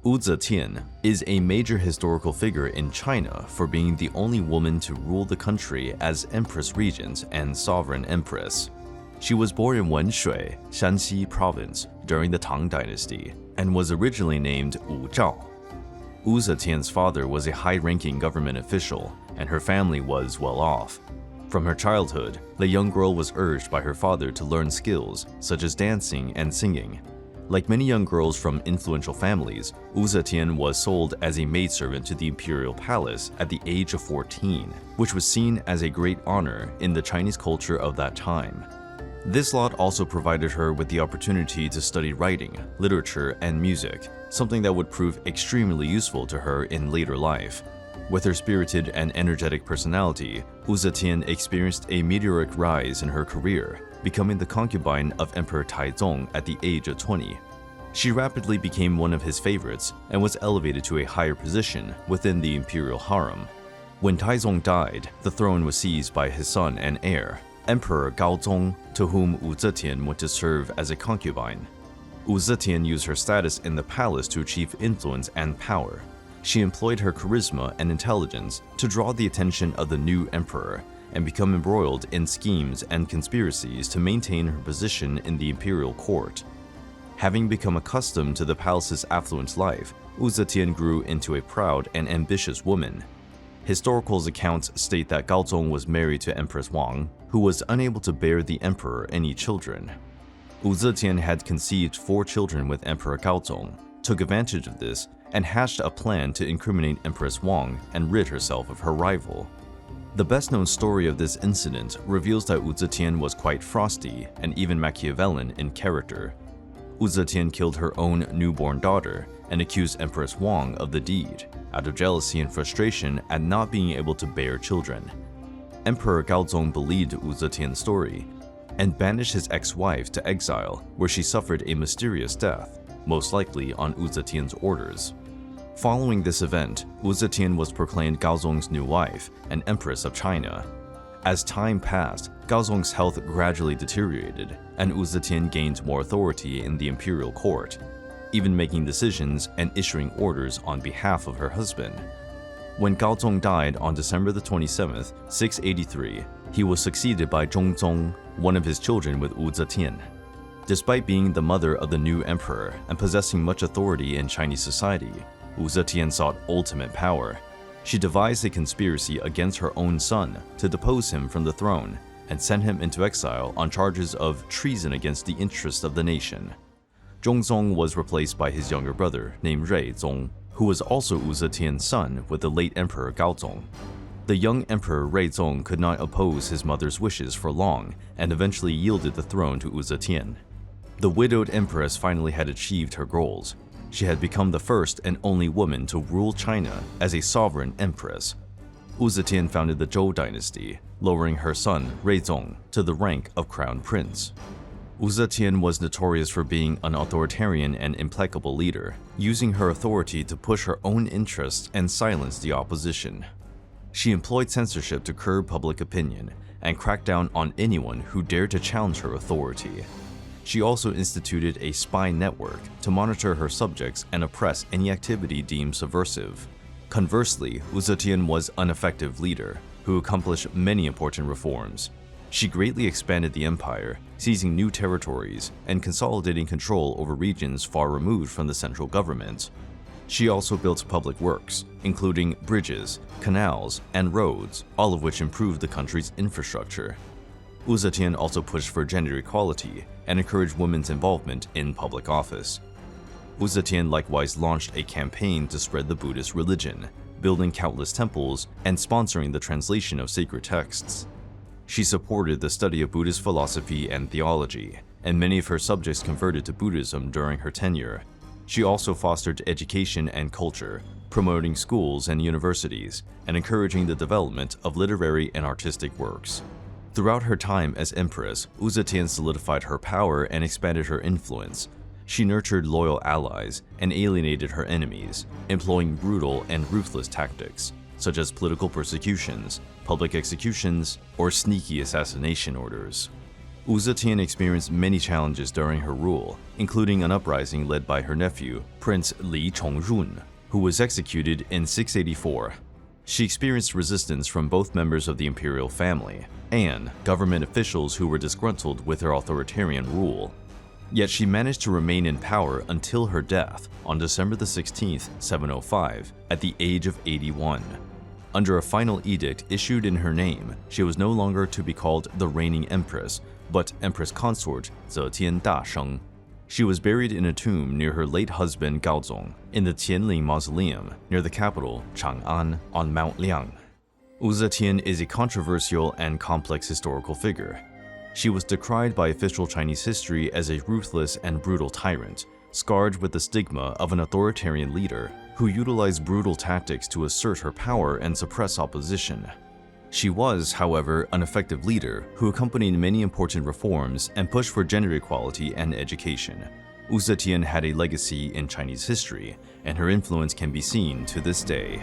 Wu Zetian is a major historical figure in China for being the only woman to rule the country as Empress Regent and Sovereign Empress. She was born in Wenshui, Shanxi Province, during the Tang Dynasty, and was originally named Wu Zhao. Wu Zetian's father was a high-ranking government official, and her family was well off. From her childhood, the young girl was urged by her father to learn skills such as dancing and singing. Like many young girls from influential families, Wu Zetian was sold as a maidservant to the imperial palace at the age of 14, which was seen as a great honor in the Chinese culture of that time. This lot also provided her with the opportunity to study writing, literature, and music, something that would prove extremely useful to her in later life. With her spirited and energetic personality, Wu Zetian experienced a meteoric rise in her career, becoming the concubine of Emperor Taizong at the age of 20. She rapidly became one of his favorites and was elevated to a higher position within the imperial harem. When Taizong died, the throne was seized by his son and heir, Emperor Gaozong, to whom Wu Zetian went to serve as a concubine. Wu Zetian used her status in the palace to achieve influence and power. She employed her charisma and intelligence to draw the attention of the new emperor and become embroiled in schemes and conspiracies to maintain her position in the imperial court. Having become accustomed to the palace's affluent life, Wu Zetian grew into a proud and ambitious woman. Historical accounts state that Gaozong was married to Empress Wang, who was unable to bear the emperor any children. Wu Zetian had conceived 4 children with Emperor Gaozong, took advantage of this, and hatched a plan to incriminate Empress Wang and rid herself of her rival. The best-known story of this incident reveals that Wu Zetian was quite frosty and even Machiavellian in character. Wu Zetian killed her own newborn daughter and accused Empress Wang of the deed, out of jealousy and frustration at not being able to bear children. Emperor Gaozong believed Wu Zetian's story and banished his ex-wife to exile, where she suffered a mysterious death, most likely on Wu Zetian's orders. Following this event, Wu Zetian was proclaimed Gaozong's new wife and Empress of China. As time passed, Gaozong's health gradually deteriorated, and Wu Zetian gained more authority in the imperial court, even making decisions and issuing orders on behalf of her husband. When Gaozong died on December 27, 683, he was succeeded by Zhongzong, one of his children with Wu Zetian. Despite being the mother of the new emperor and possessing much authority in Chinese society, Wu Zetian sought ultimate power. She devised a conspiracy against her own son to depose him from the throne and send him into exile on charges of treason against the interests of the nation. Zhongzong was replaced by his younger brother named Ruizong, who was also Wu Zetian's son with the late Emperor Gaozong. The young Emperor Ruizong could not oppose his mother's wishes for long and eventually yielded the throne to Wu Zetian. The widowed empress finally had achieved her goals. She had become the first and only woman to rule China as a sovereign empress. Wu Zetian founded the Zhou Dynasty, lowering her son Ruizong to the rank of crown prince. Wu Zetian was notorious for being an authoritarian and implacable leader, using her authority to push her own interests and silence the opposition. She employed censorship to curb public opinion and crack down on anyone who dared to challenge her authority. She also instituted a spy network to monitor her subjects and oppress any activity deemed subversive. Conversely, Wu Zetian was an effective leader who accomplished many important reforms. She greatly expanded the empire, seizing new territories and consolidating control over regions far removed from the central government. She also built public works, including bridges, canals, and roads, all of which improved the country's infrastructure. Wu Zetian also pushed for gender equality and encouraged women's involvement in public office. Wu Zetian likewise launched a campaign to spread the Buddhist religion, building countless temples and sponsoring the translation of sacred texts. She supported the study of Buddhist philosophy and theology, and many of her subjects converted to Buddhism during her tenure. She also fostered education and culture, promoting schools and universities, and encouraging the development of literary and artistic works. Throughout her time as empress, Wu Zetian solidified her power and expanded her influence. She nurtured loyal allies and alienated her enemies, employing brutal and ruthless tactics, such as political persecutions, public executions, or sneaky assassination orders. Wu Zetian experienced many challenges during her rule, including an uprising led by her nephew, Prince Li Chongrun, who was executed in 684. She experienced resistance from both members of the imperial family and government officials who were disgruntled with her authoritarian rule. Yet she managed to remain in power until her death on December 16, 705, at the age of 81. Under a final edict issued in her name, she was no longer to be called the reigning empress, but Empress Consort Zetian Dasheng. She was buried in a tomb near her late husband Gaozong in the Tianling Mausoleum near the capital, Chang'an, on Mount Liang. Wu Zetian is a controversial and complex historical figure. She was decried by official Chinese history as a ruthless and brutal tyrant, scarred with the stigma of an authoritarian leader who utilized brutal tactics to assert her power and suppress opposition. She was, however, an effective leader who accompanied many important reforms and pushed for gender equality and education. Wu Zetian had a legacy in Chinese history, and her influence can be seen to this day.